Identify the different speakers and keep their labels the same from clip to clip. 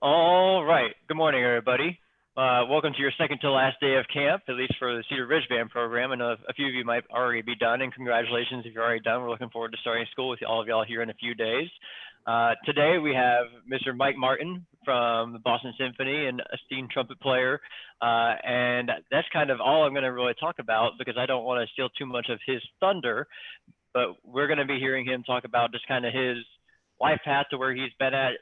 Speaker 1: All right. Good morning, everybody. Welcome to your second to last day of camp, at least for the Cedar Ridge Band program. I know a few of you might already be done, and congratulations if you're already done. We're looking forward to starting school with all of y'all here in a few days. Today we have Mr. Mike Martin from the Boston Symphony, an esteemed trumpet player. And that's kind of all I'm going to really talk about because I don't want to steal too much of his thunder. But we're going to be hearing him talk about just kind of his life path to where he's been at,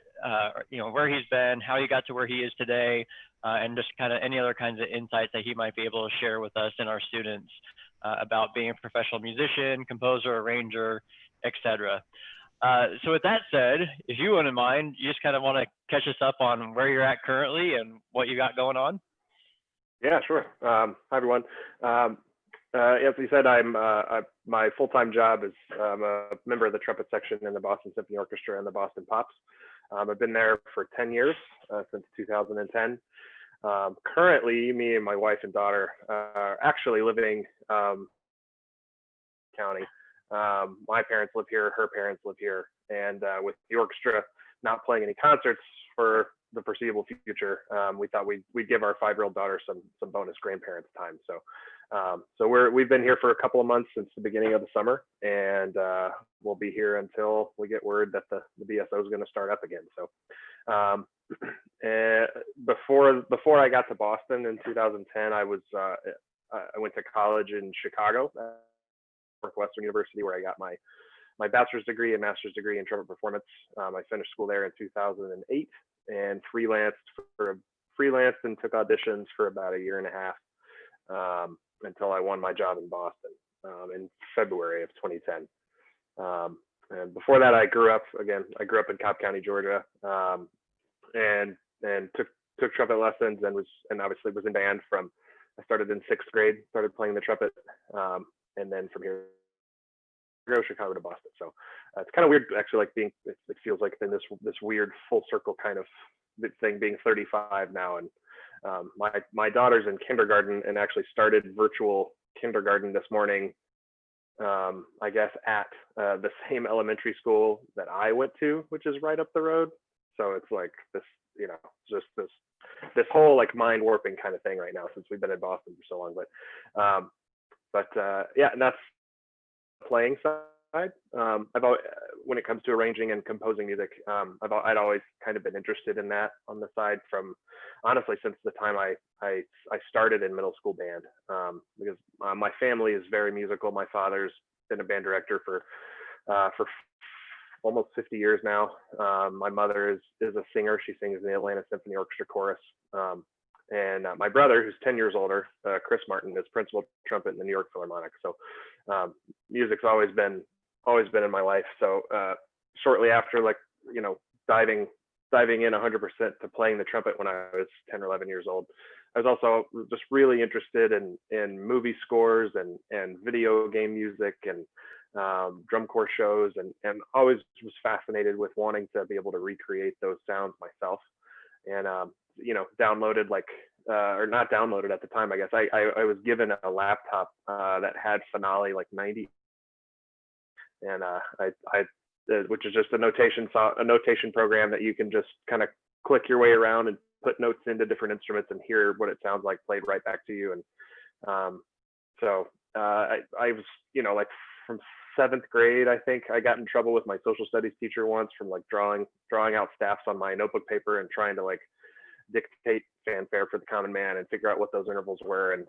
Speaker 1: where he's been, how he got to where he is today, and just kind of any other kinds of insights that he might be able to share with us and our students about being a professional musician, composer, arranger, etc. So with that said, if you wouldn't mind, you just kind of want to catch us up on where you're at currently and what you got going on?
Speaker 2: Yeah, sure. Hi, everyone. As you said, my full-time job is I'm a member of the trumpet section in the Boston Symphony Orchestra and the Boston Pops. I've been there for 10 years, since 2010. Currently, me and my wife and daughter are actually living county. My parents live here, her parents live here, and with the orchestra not playing any concerts for the foreseeable future, we thought we'd give our 5-year-old daughter some bonus grandparents time. So we've been here for a couple of months since the beginning of the summer, and we'll be here until we get word that the BSO is going to start up again. So before I got to Boston in 2010, I went to college in Chicago, Northwestern University, where I got my bachelor's degree and master's degree in trumpet performance. I finished school there in 2008 and freelanced and took auditions for about a year and a half until I won my job in Boston in February of 2010. And before that, I grew up in Cobb County, Georgia, and took trumpet lessons and obviously was in band I started in 6th grade, started playing the trumpet, and then from here, Chicago to Boston. So it's kind of weird, actually, it feels like in this weird full circle kind of thing, being 35 now. And my daughter's in kindergarten and actually started virtual kindergarten this morning, I guess at the same elementary school that I went to, which is right up the road. So it's like this, just this whole like mind warping kind of thing right now since we've been in Boston for so long. But yeah, and that's playing side. When it comes to arranging and composing music, I'd always kind of been interested in that on the side from honestly since the time I started in middle school band, because my family is very musical. My father's been a band director for almost 50 years now. My mother is a singer. She sings in the Atlanta Symphony Orchestra chorus. And my brother, who's 10 years older, Chris Martin, is principal trumpet in the New York Philharmonic. So music's always been in my life. So shortly after, diving in 100% to playing the trumpet when I was 10 or 11 years old, I was also just really interested in movie scores and video game music and drum corps shows, and always was fascinated with wanting to be able to recreate those sounds myself. And downloaded or not downloaded at the time, I guess I was given a laptop that had Finale 90, and which is just a notation program that you can just kind of click your way around and put notes into different instruments and hear what it sounds like played right back to you. And so I was from 7th grade, I think I got in trouble with my social studies teacher once from drawing out staffs on my notebook paper and trying to dictate fanfare for the common man and figure out what those intervals were. And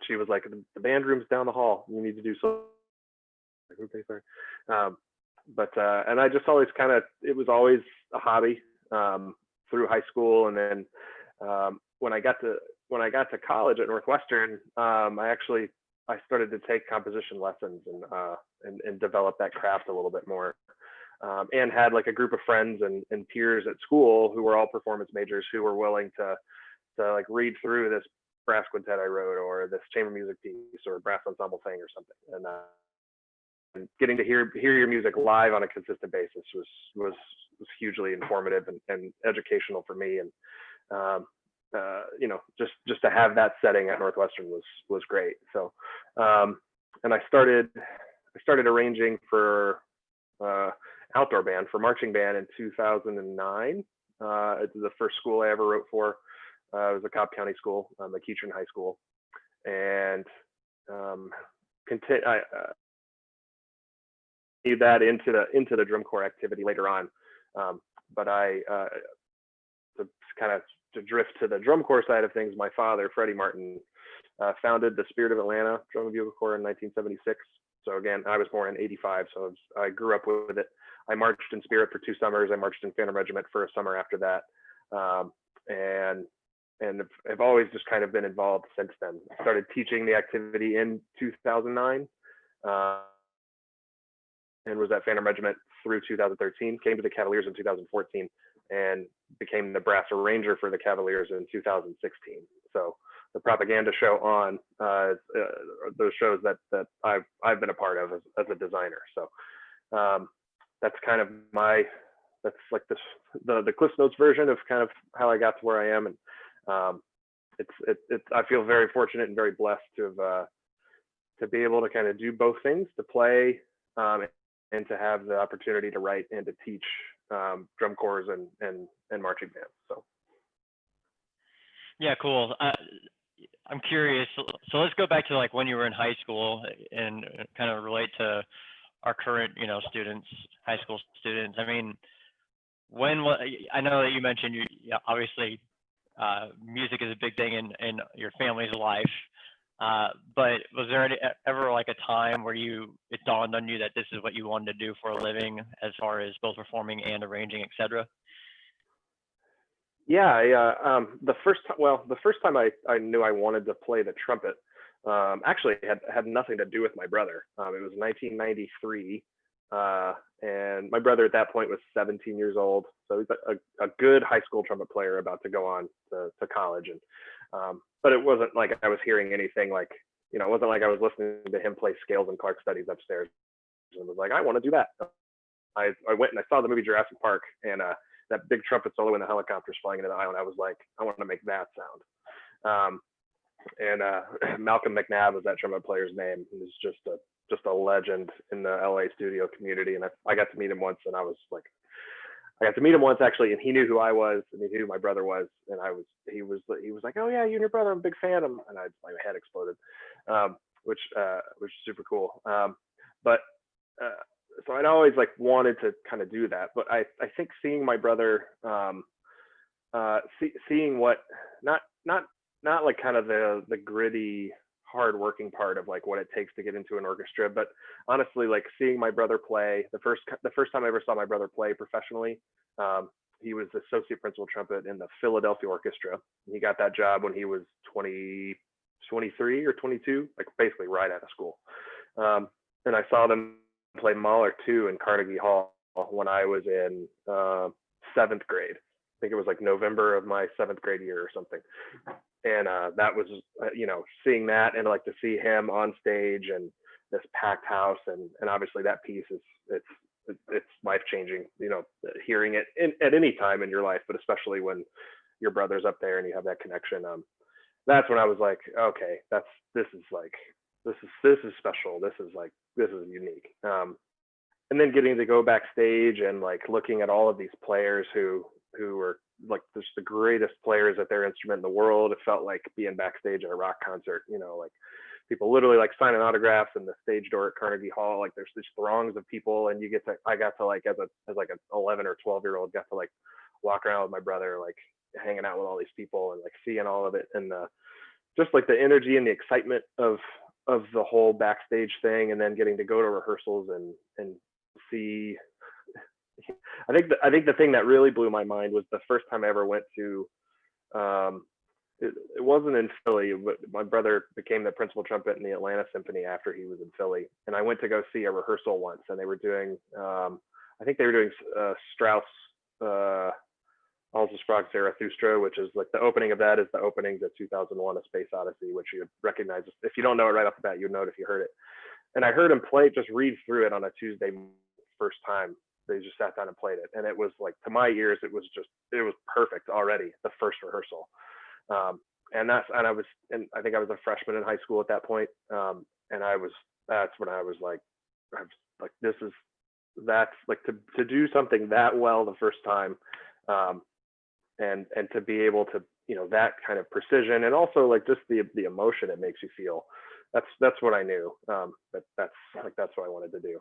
Speaker 2: she was like, the band room's down the hall, you need to do so. Okay, sorry. And I just always it was always a hobby through high school. And then when I got to college at Northwestern, I started to take composition lessons and develop that craft a little bit more. And had a group of friends and peers at school who were all performance majors who were willing to read through this brass quintet I wrote or this chamber music piece or a brass ensemble thing or something. And getting to hear your music live on a consistent basis was hugely informative and educational for me. And just to have that setting at Northwestern was great. So and I started arranging for outdoor band, for marching band in 2009. It's the first school I ever wrote for. It was a Cobb County school, McEachern High School, and I continued that into the drum corps activity later on. But to kind of to drift to the drum corps side of things, my father, Freddie Martin, founded the Spirit of Atlanta Drum and Bugle Corps in 1976. So again, I was born in '85, so I grew up with it. I marched in Spirit for 2 summers. I marched in Phantom Regiment for a summer after that, and I've always just kind of been involved since then. I started teaching the activity in 2009, and was at Phantom Regiment through 2013. Came to the Cavaliers in 2014, and became the brass arranger for the Cavaliers in 2016. So the propaganda show on those shows that I've been a part of as a designer. So that's kind of that's like the Cliff Notes version of kind of how I got to where I am, and I feel very fortunate and very blessed to be able to kind of do both things, to play and to have the opportunity to write and to teach drum corps and marching bands. So
Speaker 1: Yeah, cool. I'm curious. So let's go back to like when you were in high school and kind of relate to our current, students, high school students. I mean, I know that you mentioned obviously music is a big thing in your family's life. But was there ever like a time where it dawned on you that this is what you wanted to do for a living, as far as both performing and arranging, etc.?
Speaker 2: Yeah. The first time I knew I wanted to play the trumpet, actually had nothing to do with my brother. It was 1993, and my brother at that point was 17 years old, so he's a good high school trumpet player about to go on to college, and but it wasn't like I was hearing anything like, it wasn't like I was listening to him play scales and Clark studies upstairs and was like, I want to do that. I went and I saw the movie Jurassic Park, and that big trumpet solo when the helicopter's flying into the island. I was like, I want to make that sound. And Malcolm McNabb was that trumpet player's name. He was just a legend in the LA studio community, and I got to meet him once, and I got to meet him once actually, and he knew who I was, and he knew who my brother was, and he was like, oh yeah, you and your brother, I'm a big fan. And my head exploded, which is super cool. But so I'd always like wanted to kind of do that, but I think seeing my brother, seeing what not like kind of the gritty, hard-working part of like what it takes to get into an orchestra, but honestly, like seeing my brother play, the first time I ever saw my brother play professionally, he was the associate principal trumpet in the Philadelphia Orchestra. He got that job when he was 23 or 22, like basically right out of school. And I saw them play Mahler 2 in Carnegie Hall when I was in 7th grade. I think it was like November of my 7th grade year or something. And that was, seeing that, and like to see him on stage and this packed house, and obviously that piece it's life changing. Hearing it at any time in your life, but especially when your brother's up there and you have that connection. That's when I was like, okay, this is special. This is unique. And then getting to go backstage and like looking at all of these players who were like just the greatest players at their instrument in the world. It felt like being backstage at a rock concert, like people literally like signing autographs in the stage door at Carnegie Hall. Like there's these throngs of people, and I got to like, as like an 11 or 12-year-old, got to like walk around with my brother, like hanging out with all these people and like seeing all of it. And just like the energy and the excitement of the whole backstage thing, and then getting to go to rehearsals and see. I think the thing that really blew my mind was the first time I ever went to. It wasn't in Philly, but my brother became the principal trumpet in the Atlanta Symphony after he was in Philly, and I went to go see a rehearsal once, and they were doing. I think they were doing Strauss. Also Sprague Zarathustra, which is like the opening of that is the opening to 2001: A Space Odyssey, which you recognize. If you don't know it right off the bat, you'd know it if you heard it. And I heard him read through it on a Tuesday first time. They just sat down and played it, and it was like, to my ears, it was perfect already, the first rehearsal. And I think I was a freshman in high school at that point. And that's when I was like, that's like to do something that well the first time. and to be able to, that kind of precision, and also like just the emotion it makes you feel. That's what I knew. That's what I wanted to do.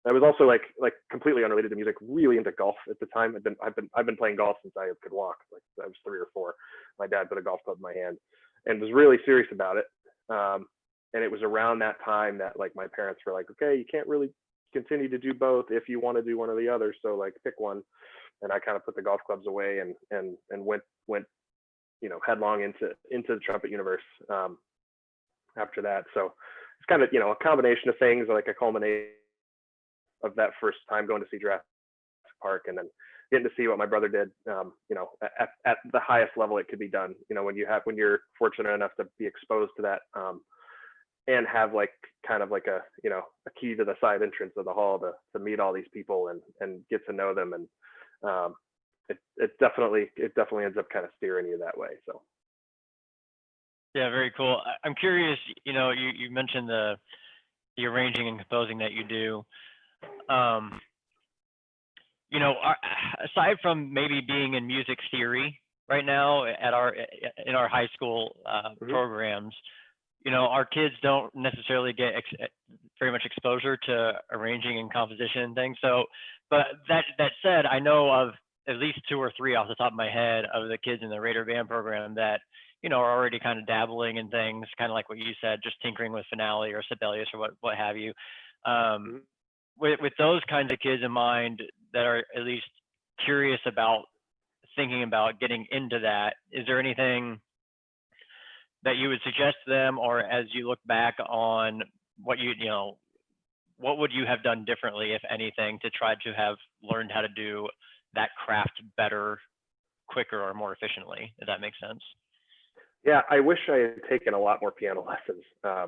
Speaker 2: I was also like completely unrelated to music, really into golf at the time. I've been playing golf since I could walk. Like I was 3 or 4. My dad put a golf club in my hand, and was really serious about it. And it was around that time that like my parents were like, okay, you can't really continue to do both if you want to do one or the other. So like pick one. And I kind of put the golf clubs away and went headlong into the trumpet universe after that. So it's kind of a combination of things, like a culmination of that first time going to see Jurassic Park, and then getting to see what my brother did, at the highest level it could be done. When you're fortunate enough to be exposed to that, and have like kind of like a key to the side entrance of the hall to meet all these people and get to know them, and it definitely ends up kind of steering you that way. So
Speaker 1: Yeah, very cool. I'm curious, you mentioned the arranging and composing that you do. Aside from maybe being in music theory right now in our high school programs, our kids don't necessarily get very much exposure to arranging and composition and things. So, but that said, I know of at least 2 or 3 off the top of my head of the kids in the Raider Band program that, are already kind of dabbling in things, kind of like what you said, just tinkering with finale or Sibelius or what have you. With those kinds of kids in mind that are at least curious about thinking about getting into that, is there anything that you would suggest to them, or as you look back on what what would you have done differently, if anything, to try to have learned how to do that craft better, quicker, or more efficiently, if that makes sense?
Speaker 2: Yeah, I wish I had taken a lot more piano lessons. I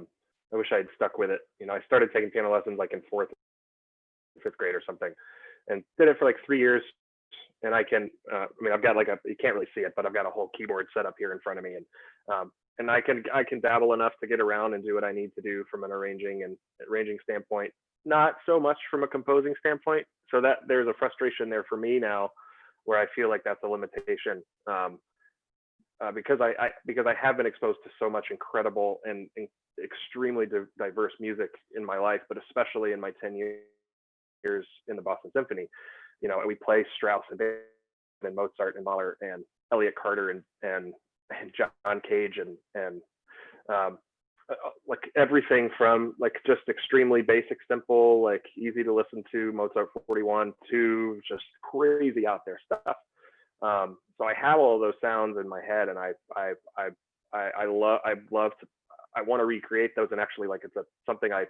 Speaker 2: wish I had stuck with it. I started taking piano lessons like in 4th, 5th grade or something, and did it for like 3 years. And I've got like you can't really see it, but I've got a whole keyboard set up here in front of me, and I can dabble enough to get around and do what I need to do from an arranging standpoint, not so much from a composing standpoint. So that there's a frustration there for me now, where I feel like that's a limitation, because I have been exposed to so much incredible and extremely diverse music in my life, but especially in my 10 years in the Boston Symphony. We play Strauss and Mozart and Mahler and Elliott Carter and John Cage and like everything from like just extremely basic, simple, like easy to listen to Mozart 41 to just crazy out there stuff. So I have all those sounds in my head, and I want to recreate those, and actually like it's something I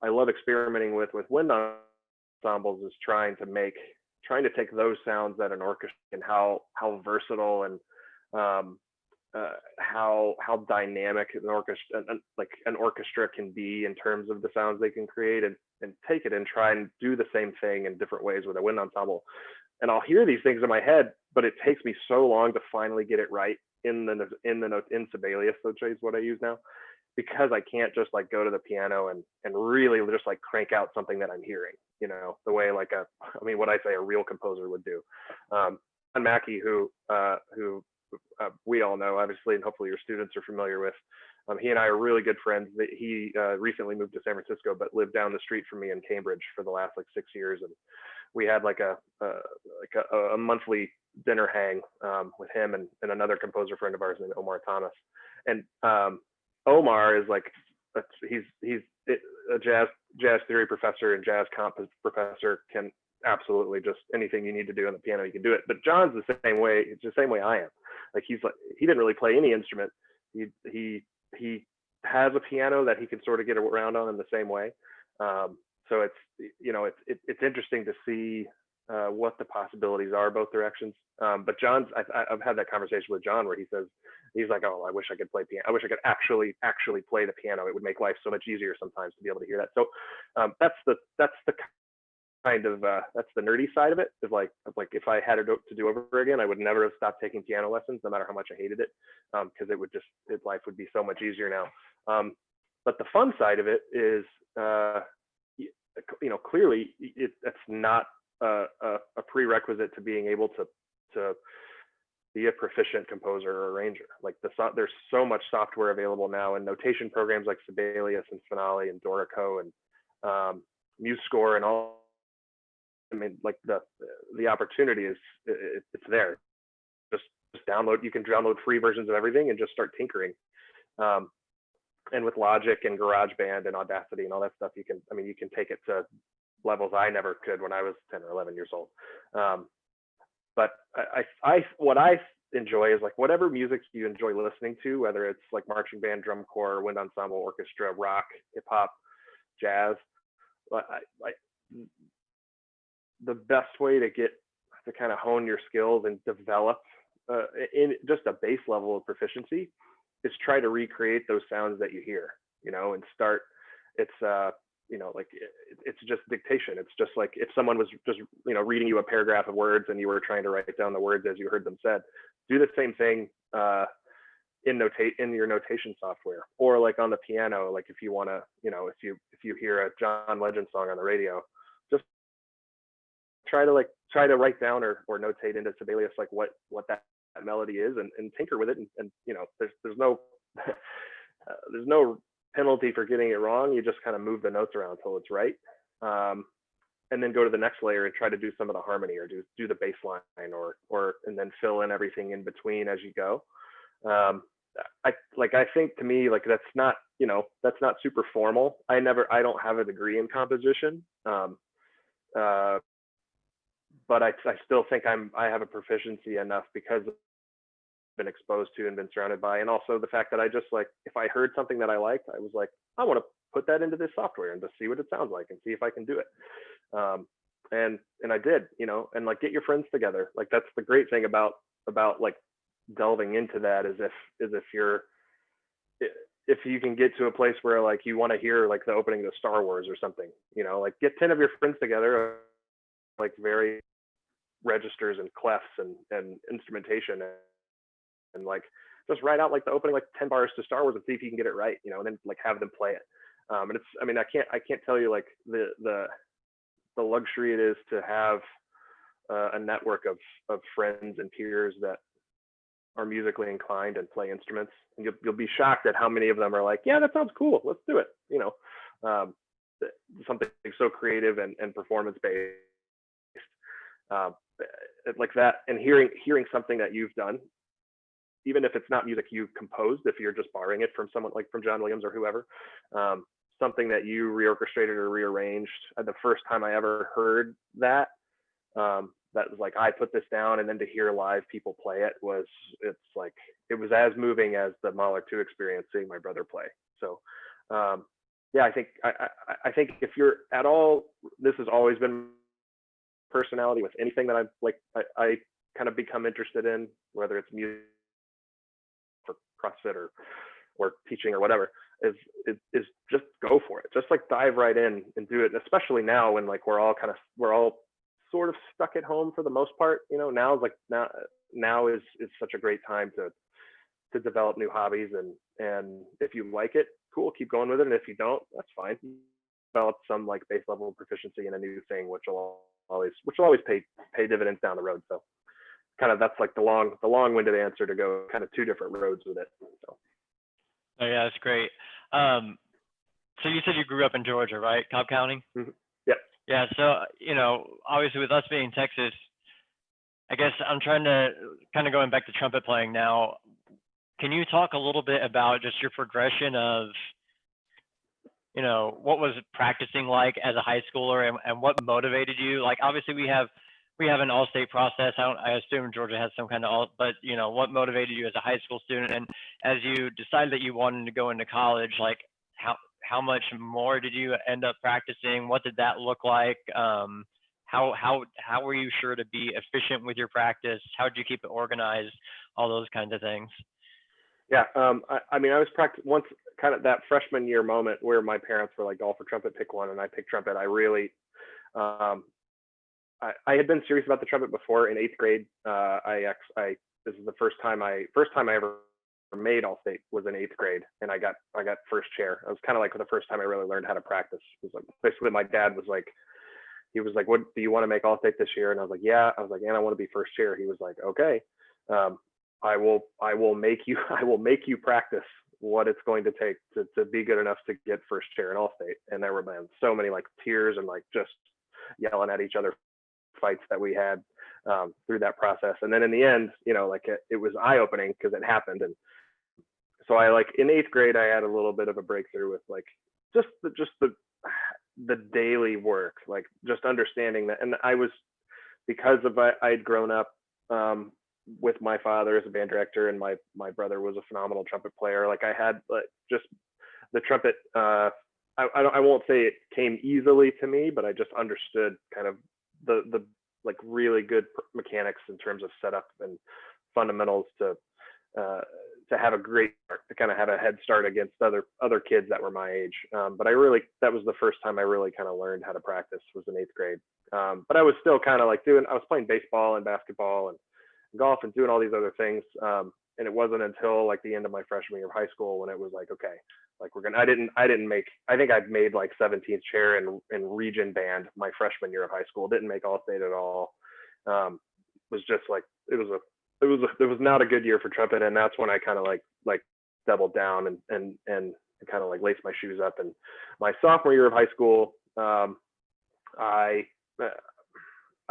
Speaker 2: love experimenting with wind ensembles, is trying to take those sounds that an orchestra, and how versatile and how dynamic an orchestra can be in terms of the sounds they can create, and take it and try and do the same thing in different ways with a wind ensemble. And I'll hear these things in my head, but it takes me so long to finally get it right in Sibelius, which is what I use now, because I can't just like go to the piano and really just like crank out something that I'm hearing, the way like what I say a real composer would do. John Mackey, who we all know, obviously, and hopefully your students are familiar with. He and I are really good friends. He recently moved to San Francisco, but lived down the street from me in Cambridge for the last like 6 years, and we had like a monthly dinner hang with him and another composer friend of ours named Omar Thomas. And Omar is like, he's a jazz theory professor and jazz comp professor, can absolutely just anything you need to do on the piano, you can do it. But John's the same way. It's the same way I am. Like he didn't really play any instrument. He has a piano that he can sort of get around on in the same way. So it's interesting to see what the possibilities are both directions. But John's, I've had that conversation with John where he's like, oh, I wish I could play piano. I wish I could actually play the piano. It would make life so much easier sometimes to be able to hear that. So that's the kind of that's the nerdy side of it. Of like if I had it to do over again, I would never have stopped taking piano lessons, no matter how much I hated it, because life would be so much easier now. But the fun side of it is, clearly that's not a prerequisite to being able to be a proficient composer or arranger. Like there's so much software available now, and notation programs like Sibelius and Finale and Dorico and MuseScore and all. I mean, like the opportunity is it's there. Just download. You can download free versions of everything and just start tinkering. And with Logic and GarageBand and Audacity and all that stuff, you can take it to levels I never could when I was 10 or 11 years old. But what I enjoy is like whatever music you enjoy listening to, whether it's like marching band, drum corps, wind ensemble, orchestra, rock, hip hop, jazz. The best way to get to kind of hone your skills and develop in just a base level of proficiency is try to recreate those sounds that you hear, and start. It's like it's just dictation. It's just like if someone was just reading you a paragraph of words and you were trying to write down the words as you heard them said. Do the same thing in your notation software, or like on the piano. Like if you want to, if you hear a John Legend song on the radio, just try to write down or notate into Sibelius like what that melody is, and tinker with it, and there's no there's no penalty for getting it wrong. You just kind of move the notes around until it's right, and then go to the next layer and try to do some of the harmony, or do the bass line, or and then fill in everything in between as you go. I think to me, like that's not super formal. I don't have a degree in composition, but I still think I have a proficiency enough because I've been exposed to and been surrounded by, and also the fact that I just like, if I heard something that I liked, I was like, I want to put that into this software and just see what it sounds like and see if I can do it. And I did, and like get your friends together. Like that's the great thing about like delving into that is if you can get to a place where like you want to hear like the opening of Star Wars or something, like get 10 of your friends together, like very registers and clefs and instrumentation, and like just write out like the opening like 10 bars to Star Wars and see if you can get it right, and then like have them play it. And it's, I can't tell you like the luxury it is to have a network of friends and peers that are musically inclined and play instruments, and you'll be shocked at how many of them are like, yeah, that sounds cool, let's do it. Something so creative and performance based, like that, and hearing something that you've done, even if it's not music you've composed, if you're just borrowing it from someone like from John Williams or whoever, something that you reorchestrated or rearranged. The first time I ever heard that, that was like, I put this down, and then to hear live people play it it was as moving as the Mahler 2 experience, seeing my brother play. So yeah, I think if you're at all, this has always been personality with anything that I kind of become interested in, whether it's music or CrossFit or teaching or whatever, is just go for it. Just like dive right in and do it. And especially now when like we're all sort of stuck at home for the most part. Now is such a great time to develop new hobbies, and if you like it, cool, keep going with it. And if you don't, that's fine. Develop some like base level proficiency in a new thing, which will always pay dividends down the road. So kind of that's like the long-winded answer to go kind of two different roads with it. So.
Speaker 1: Oh yeah, that's great. So you said you grew up in Georgia, right? Cobb County?
Speaker 2: Mm-hmm. Yep.
Speaker 1: Yeah. So, obviously with us being in Texas, I guess I'm trying to kind of going back to trumpet playing now. Can you talk a little bit about just your progression of, what was practicing like as a high schooler, and what motivated you? Like, obviously we have an all-state process. I assume Georgia has some kind of but what motivated you as a high school student? And as you decided that you wanted to go into college, like how much more did you end up practicing? What did that look like? How were you sure to be efficient with your practice? How did you keep it organized? All those kinds of things.
Speaker 2: Yeah, I was practicing once, kind of that freshman year moment where my parents were like, golf or trumpet, pick one, and I picked trumpet. I really, I had been serious about the trumpet before. In 8th grade. This is the first time I ever made all-state was in 8th grade, and I got first chair. It was kind of like the first time I really learned how to practice. It was like basically my dad was like, he was like, what do you want to make all-state this year? And I was like, yeah. I was like, and I want to be first chair. He was like, okay. I will make you I will make you practice what it's going to take to be good enough to get first chair in All-State. And there were, man, so many like tears and like just yelling at each other fights that we had through that process. And then in the end, you know, like it was eye-opening because it happened. And so I, like, in 8th grade, I had a little bit of a breakthrough with like just the daily work, like just understanding that. And I was, because of I'd grown up with my father as a band director, and my brother was a phenomenal trumpet player. Like I had like just the trumpet. I won't say it came easily to me, but I just understood kind of the like really good mechanics in terms of setup and fundamentals to have a great, to kind of have a head start against other kids that were my age. But that was the first time I really kind of learned how to practice, was in 8th grade. But I was still kind of like I was playing baseball and basketball and golf and doing all these other things. And it wasn't until like the end of my freshman year of high school when it was like, okay, like I think I'd made like 17th chair in region band my freshman year of high school. Didn't make All-State at all. Was just like, it was not a good year for trumpet. And that's when I kind of like doubled down and kind of like laced my shoes up. And my sophomore year of high school, I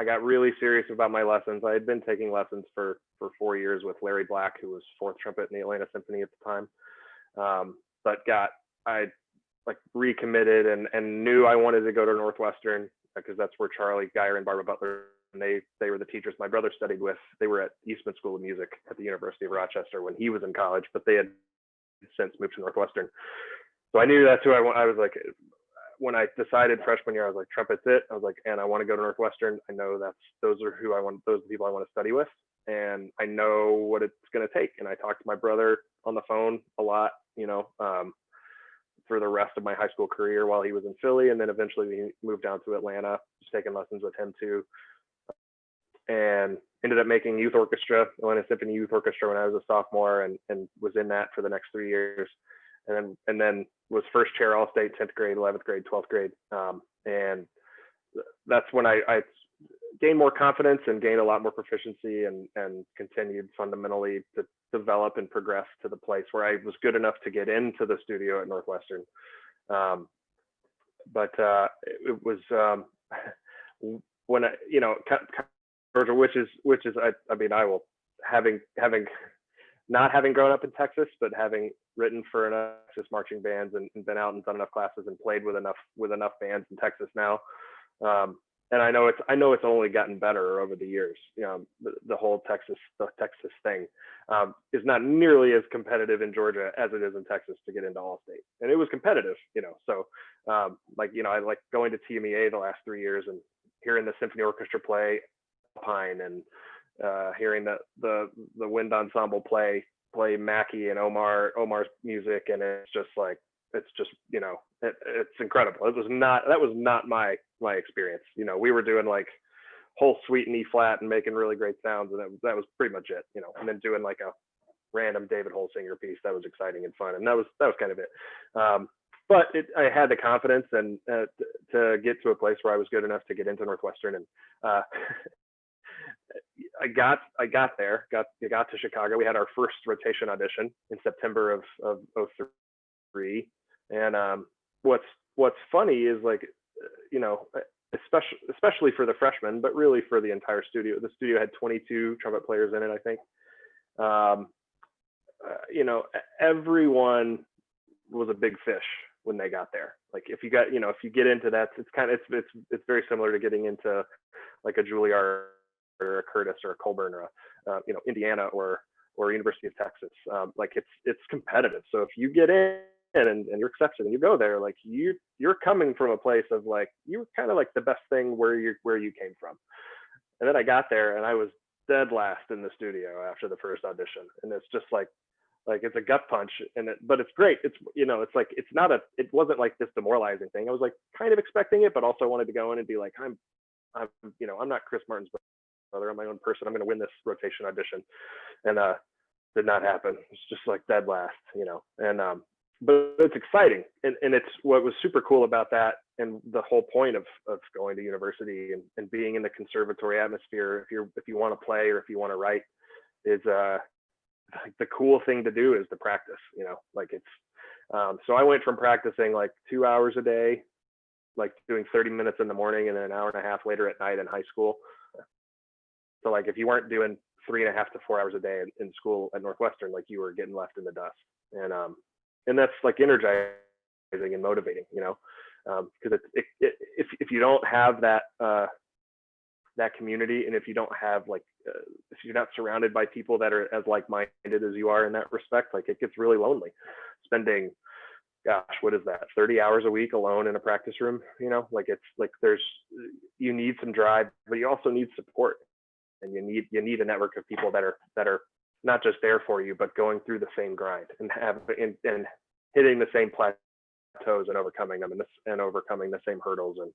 Speaker 2: got really serious about my lessons. I had been taking lessons for 4 years with Larry Black, who was 4th trumpet in the Atlanta Symphony at the time. But I like recommitted and knew I wanted to go to Northwestern, because that's where Charlie Geyer and Barbara Butler, and they were the teachers my brother studied with. They were at Eastman School of Music at the University of Rochester when he was in college, but they had since moved to Northwestern. So I knew that's who I was like, when I decided freshman year, I was like, trumpet's it. I was like, and I want to go to Northwestern. I know those are the people I want to study with. And I know what it's going to take. And I talked to my brother on the phone a lot, you know, for the rest of my high school career while he was in Philly. And then eventually we moved down to Atlanta, just taking lessons with him too. And ended up making youth orchestra, Atlanta Symphony Youth Orchestra, when I was a sophomore, and was in that for the next 3 years. And then was first chair All-State, 10th grade, 11th grade, 12th grade. And that's when I gained more confidence and gained a lot more proficiency, and continued fundamentally to develop and progress to the place where I was good enough to get into the studio at Northwestern. But it was when I, you know, Georgia, which is I mean, I will, having not having grown up in Texas, but having written for enough Texas marching bands and been out and done enough classes and played with enough bands in Texas now. And I know it's only gotten better over the years. You know, the whole Texas thing is not nearly as competitive in Georgia as it is in Texas to get into All-State. And it was competitive, you know. So like, you know, I like going to TMEA the last 3 years and hearing the symphony orchestra play Pine, and hearing the wind ensemble play Mackey and Omar's music, and it's just you know, it's incredible. That was not my experience. You know, we were doing like whole suite in E flat and making really great sounds, and that was pretty much it. You know, and then doing like a random David Holsinger piece that was exciting and fun, and that was kind of it. But I had the confidence and to get to a place where I was good enough to get into Northwestern, and I got there, got to Chicago. We had our first rotation audition in September of 03. And what's funny is, like, you know, especially for the freshmen, but really for the entire studio. The studio had 22 trumpet players in it, I think. You know, everyone was a big fish when they got there. Like, if you get into that, it's very similar to getting into like a Juilliard or a Curtis or a Colburn or a you know, Indiana or University of Texas. Like, it's competitive. So if you get in and you're accepted and you go there, like, you're coming from a place of like, you're kind of like the best thing where you came from. And then I got there and I was dead last in the studio after the first audition, and it's just like it's a gut punch, but it's great. It's, you know, it's like, it wasn't like this demoralizing thing. I was like kind of expecting it, but also wanted to go in and be like, I'm you know, I'm not Chris Martin's brother, I'm my own person. I'm going to win this rotation audition. And did not happen. It's just like dead last, you know. And but it's exciting, and it's what was super cool about that, and the whole point of going to university and being in the conservatory atmosphere, if you want to play or if you want to write, is like the cool thing to do is to practice, like it's, so I went from practicing like 2 hours a day, like doing 30 minutes in the morning and then an hour and a half later at night in high school. So like if you weren't doing 3.5 to 4 hours a day in school at Northwestern, like you were getting left in the dust. And that's like energizing and motivating, because if you don't have that that community, and if you don't have like if you're not surrounded by people that are as like-minded as you are in that respect, like it gets really lonely spending, gosh, what is that, 30 hours a week alone in a practice room, like it's like you need some drive, but you also need support, and you need a network of people that are not just there for you, but going through the same grind and and hitting the same plateaus and overcoming them, and overcoming the same hurdles, and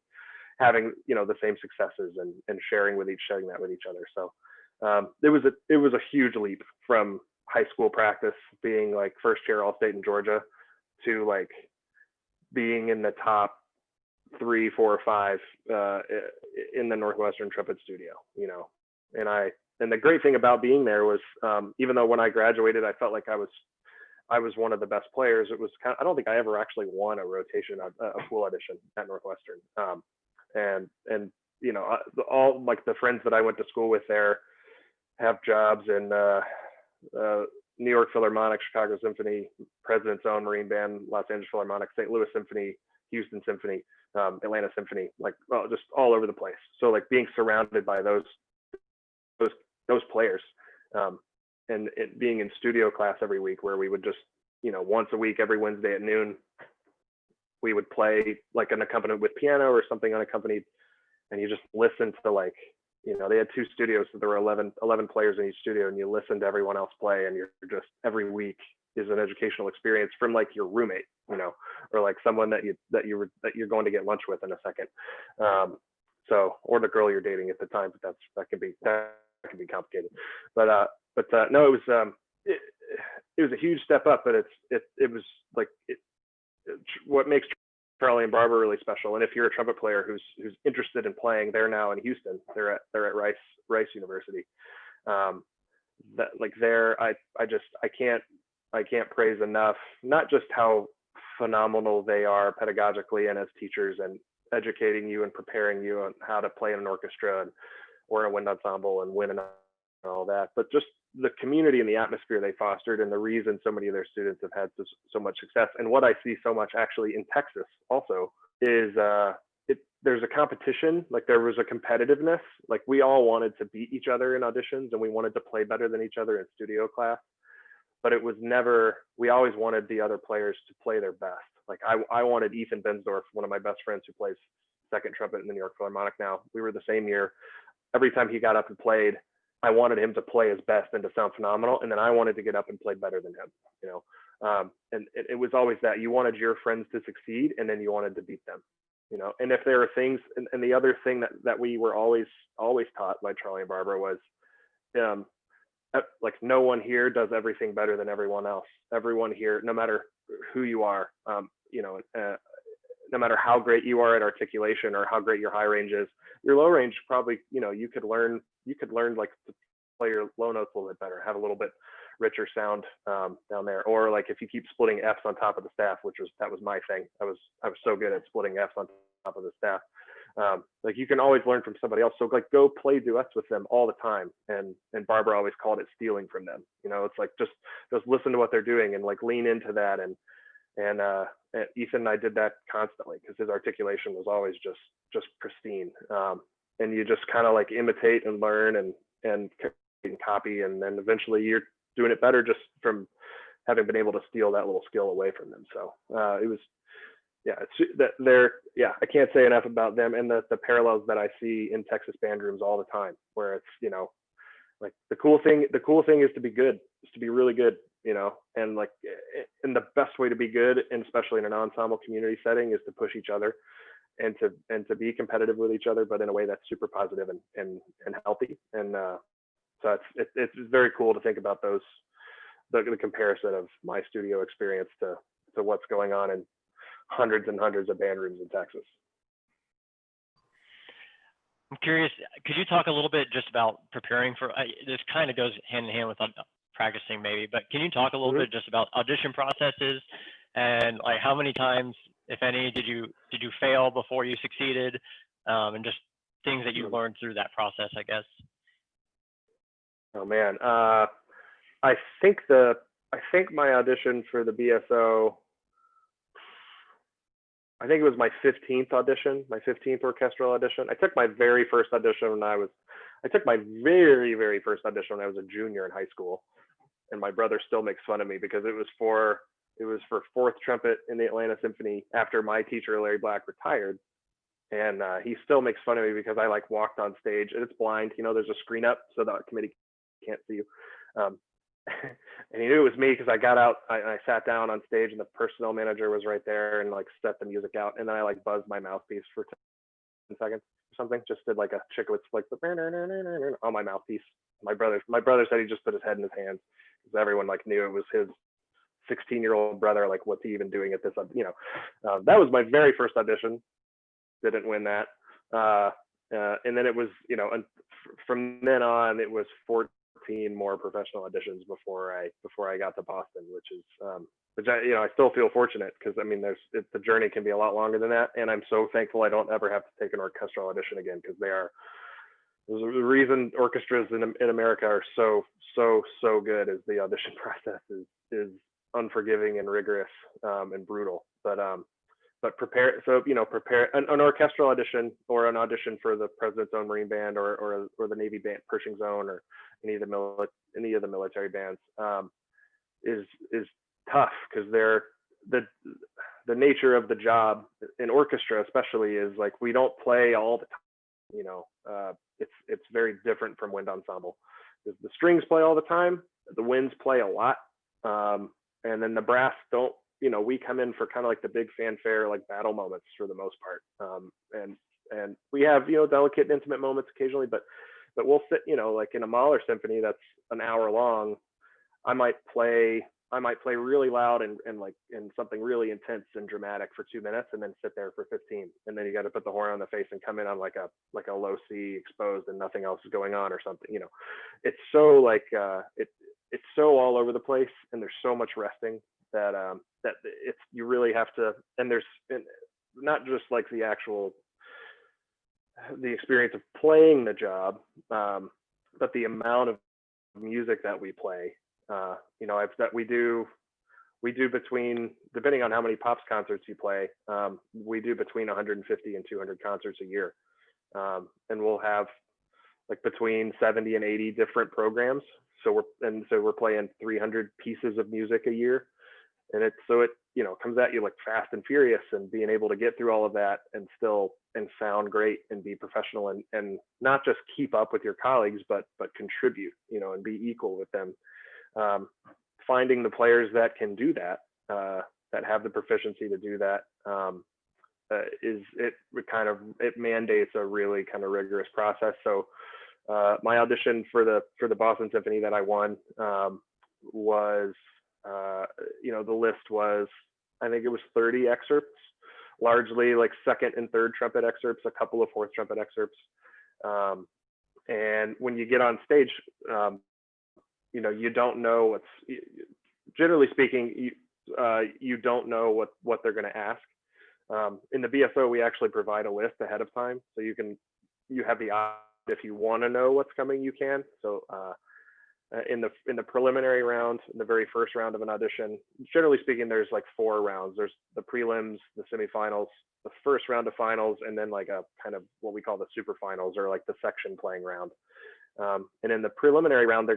Speaker 2: having the same successes, and sharing that with each other. So it was a huge leap from high school practice, being like first year All-State in Georgia, to like being in the top 3, 4, or 5 in the Northwestern trumpet studio, and the great thing about being there was, even though when I graduated, I felt like I was one of the best players, it was I don't think I ever actually won a rotation, a full audition at Northwestern. And all like the friends that I went to school with there have jobs in New York Philharmonic, Chicago Symphony, President's Own Marine Band, Los Angeles Philharmonic, St. Louis Symphony, Houston Symphony, Atlanta Symphony, like just all over the place. So like being surrounded by those players, and it being in studio class every week, where we would just once a week, every Wednesday at noon, we would play like an accompaniment with piano or something unaccompanied, and you just listen to like they had 2 studios, so there were 11 players in each studio, and you listen to everyone else play, and you're just, every week is an educational experience from like your roommate, or like someone that you're going to get lunch with in a second, so, or the girl you're dating at the time, but that can be complicated, but no, it was a huge step up, but it was like what makes Charlie and Barbara really special. And if you're a trumpet player who's interested in playing, they're now in Houston. They're at Rice University. That like there, I can't praise enough, not just how phenomenal they are pedagogically and as teachers, and educating you and preparing you on how to play in an orchestra or in a wind ensemble and win and all that, but just the community and the atmosphere they fostered, and the reason so many of their students have had so much success. And what I see so much actually in Texas also is there's a competition, like there was a competitiveness, like we all wanted to beat each other in auditions, and we wanted to play better than each other in studio class, but it was never, we always wanted the other players to play their best. Like I wanted Ethan Bensdorf, one of my best friends who plays second trumpet in the New York Philharmonic now, we were the same year. Every time he got up and played, I wanted him to play his best and to sound phenomenal, and then I wanted to get up and play better than him, and it was always that you wanted your friends to succeed, and then you wanted to beat them, and if there are things, and the other thing that we were always taught by Charlie and Barbara was, like no one here does everything better than everyone else. Everyone here, no matter who you are, no matter how great you are at articulation or how great your high range is, your low range probably, you could learn like to play your low notes a little bit better, have a little bit richer sound down there. Or like if you keep splitting Fs on top of the staff, that was my thing. I was so good at splitting Fs on top of the staff. Like you can always learn from somebody else. So like go play duets with them all the time. And Barbara always called it stealing from them. It's like just listen to what they're doing and like lean into that. And Ethan and I did that constantly because his articulation was always just pristine. And you just kind of like imitate and learn and copy, and then eventually you're doing it better just from having been able to steal that little skill away from them. So it was, I can't say enough about them and the parallels that I see in Texas band rooms all the time, where it's, like the cool thing is to be good, is to be really good, and like, and the best way to be good, and especially in an ensemble community setting, is to push each other and to be competitive with each other, but in a way that's super positive and healthy. And so it's very cool to think about the comparison of my studio experience to what's going on in hundreds and hundreds of band rooms in Texas.
Speaker 1: I'm curious, could you talk a little bit just about preparing for, this kind of goes hand in hand with practicing maybe, but can you talk a little
Speaker 2: Mhm.
Speaker 1: bit just about audition processes and like how many times, if any, did you fail before you succeeded, and just things that you
Speaker 2: Mhm.
Speaker 1: learned through that process, I guess.
Speaker 2: Oh man, I think the I think my audition for the BSO, I think it was my 15th audition, my 15th orchestral audition. I took my very first audition when I took my very first audition when I was a junior in high school, and my brother still makes fun of me because it was for fourth trumpet in the Atlanta Symphony after my teacher Larry Black retired, and he still makes fun of me because I like walked on stage and it's blind. You know, there's a screen up so the committee can't see you. Um, and he knew it was me because I got out, I sat down on stage and the personnel manager was right there and like set the music out. And then I like buzzed my mouthpiece for 10 seconds or something, just did like a chicklets, like on my mouthpiece. My brother said he just put his head in his hands because everyone like knew it was his 16-year-old brother. Like, what's he even doing at this? That was my very first audition. Didn't win that. And then it was, and from then on, it was 14 more professional auditions before I got to Boston, which I still feel fortunate because I mean, the journey can be a lot longer than that, and I'm so thankful I don't ever have to take an orchestral audition again because there's a reason orchestras in America are so good is the audition process is unforgiving and rigorous and brutal, but prepare an orchestral audition or an audition for the President's Own Marine Band or the Navy Band Pershing Zone or any of the military bands is tough because the nature of the job in orchestra especially is like we don't play all the time. It's very different from wind ensemble. The strings play all the time, the winds play a lot, and then the brass don't. We come in for kind of like the big fanfare, like battle moments for the most part. And we have, delicate and intimate moments occasionally, but we'll sit, like in a Mahler symphony that's an hour long, I might play really loud and something really intense and dramatic for 2 minutes and then sit there for 15. And then you got to put the horn on the face and come in on like a low C exposed and nothing else is going on or something. It's so it's so all over the place and there's so much resting that you really have to, and there's not just like the experience of playing the job, but the amount of music that we play. We do between, depending on how many pops concerts you play, we do between 150 and 200 concerts a year, and we'll have like between 70 and 80 different programs. So we're playing 300 pieces of music a year, and it comes at you like fast and furious, and being able to get through all of that and sound great and be professional and not just keep up with your colleagues, but contribute, and be equal with them. Finding the players that can do that, that have the proficiency to do that, it mandates a really kind of rigorous process. So my audition for the Boston Symphony that I won was, the list was, I think it was 30 excerpts, largely like second and third trumpet excerpts, a couple of fourth trumpet excerpts. And when you get on stage, you don't know generally speaking, you don't know what they're going to ask. In the BSO, we actually provide a list ahead of time, so you have the option, if you want to know what's coming, you can. So in the preliminary round, in the very first round of an audition, generally speaking, there's like 4 rounds. There's the prelims, the semifinals, the first round of finals, and then like a kind of what we call the super finals, or like the section playing round. And in the preliminary round,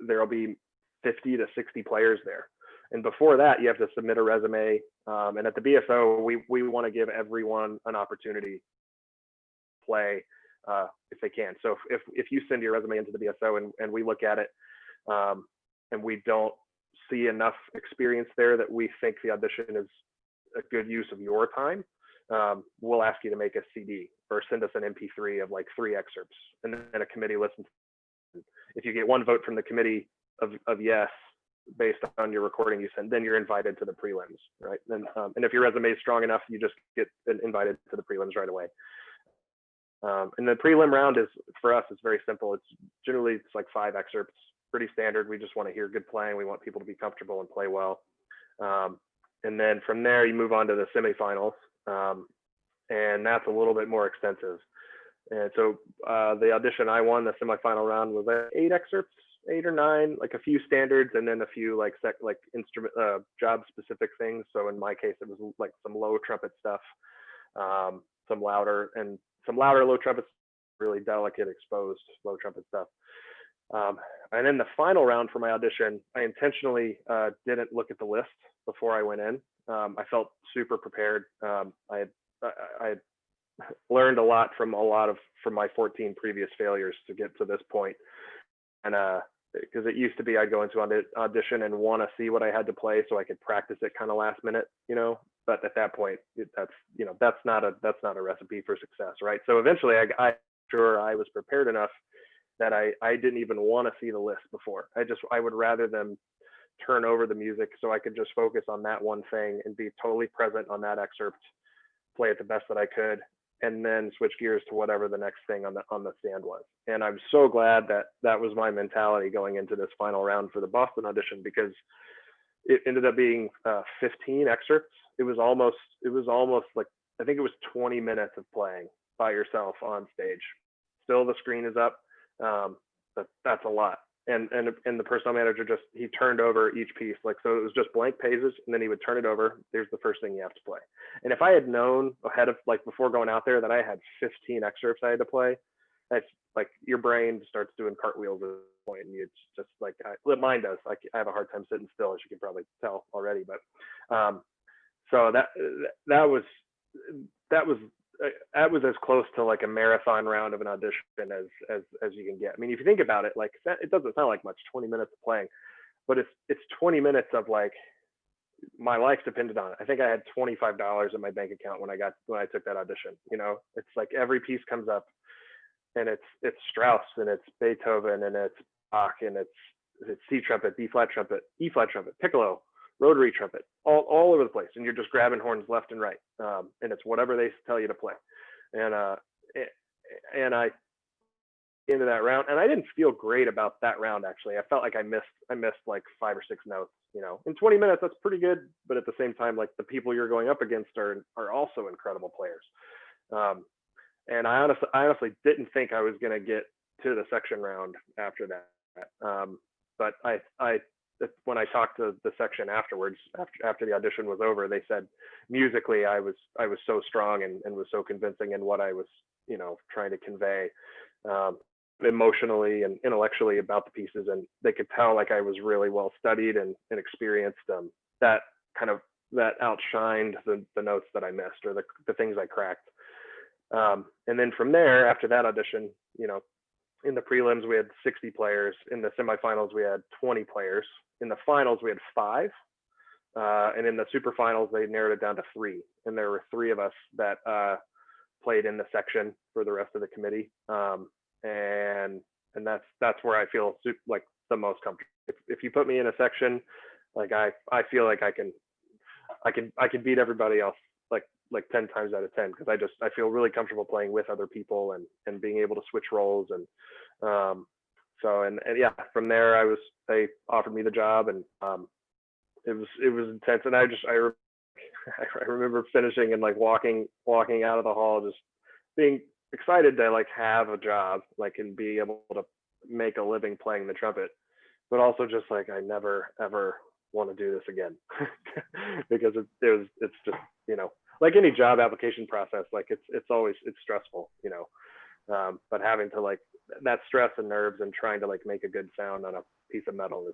Speaker 2: there'll be 50 to 60 players there. And before that, you have to submit a resume. And at the BSO, we want to give everyone an opportunity to play if they can. So if you send your resume into the BSO and we look at it and we don't see enough experience there that we think the audition is a good use of your time, we'll ask you to make a CD or send us an MP3 of like 3 excerpts, and then a committee listens. If you get 1 vote from the committee of yes based on your recording you send, then you're invited to the prelims, right? And if your resume is strong enough, you just get invited to the prelims right away. And the prelim round is, for us, it's very simple. It's like 5 excerpts, pretty standard. We just want to hear good playing. We want people to be comfortable and play well. And then from there, you move on to the semifinals, and that's a little bit more extensive. And so the audition I won, the semifinal round, was like 8 excerpts, 8 or 9, like a few standards, and then a few like instrument job specific things. So in my case, it was like some low trumpet stuff, some louder low trumpets, really delicate exposed low trumpet stuff. And then the final round for my audition, I intentionally didn't look at the list before I went in. I felt super prepared. I had learned a lot from my 14 previous failures to get to this point. And because it used to be I'd go into an audition and want to see what I had to play so I could practice it kind of last minute, but at that point, that's not a recipe for success, right? So eventually I was prepared enough that I didn't even want to see the list before. I would rather them turn over the music so I could just focus on that one thing and be totally present on that excerpt, play it the best that I could, and then switch gears to whatever the next thing on the stand was. And I'm so glad that was my mentality going into this final round for the Boston audition, because it ended up being 15 excerpts. It was almost like, I think it was 20 minutes of playing by yourself on stage. Still the screen is up, but that's a lot. And the personnel manager he turned over each piece, like, so it was just blank pages, and then he would turn it over. There's the first thing you have to play. And if I had known ahead of, like, before going out there that I had 15 excerpts I had to play, that's like your brain starts doing cartwheels at this point, and it's just like mine does. Like, I have a hard time sitting still, as you can probably tell already. But so that was as close to like a marathon round of an audition as you can get. I mean, if you think about it, like, it doesn't sound like much, 20 minutes of playing, but it's 20 minutes of, like, my life depended on it. I think I had $25 in my bank account when I took that audition. It's like every piece comes up, and it's Strauss, and it's Beethoven, and it's Bach, and it's C trumpet, B flat trumpet, E flat trumpet, piccolo, rotary trumpet, all over the place, and you're just grabbing horns left and right, and it's whatever they tell you to play. And I into that round, and I didn't feel great about that round, actually. I felt like I missed like 5 or 6 notes. In 20 minutes, that's pretty good, but at the same time, like, the people you're going up against are also incredible players. And I honestly didn't think I was going to get to the section round after that. But when I talked to the section afterwards, after the audition was over, they said musically I was so strong and was so convincing in what I was trying to convey, emotionally and intellectually about the pieces, and they could tell, like, I was really well studied and experienced. That outshined the notes that I missed, or the things I cracked. And then from there, after that audition, in the prelims, we had 60 players. In the semifinals, we had 20 players. In the finals, we had 5. And in the super finals, they narrowed it down to 3. And there were 3 of us that played in the section for the rest of the committee. And that's where I feel like the most comfortable. If you put me in a section, like, I feel like I can beat everybody else like 10 times out of 10, because I feel really comfortable playing with other people and being able to switch roles. And yeah, from there they offered me the job, and it was intense. And I remember finishing and, like, walking out of the hall, just being excited to, like, have a job, like, and be able to make a living playing the trumpet, but also just like, I never ever want to do this again. Because it's just, like any job application process, like, it's stressful, but having to, like, that stress and nerves and trying to, like, make a good sound on a piece of metal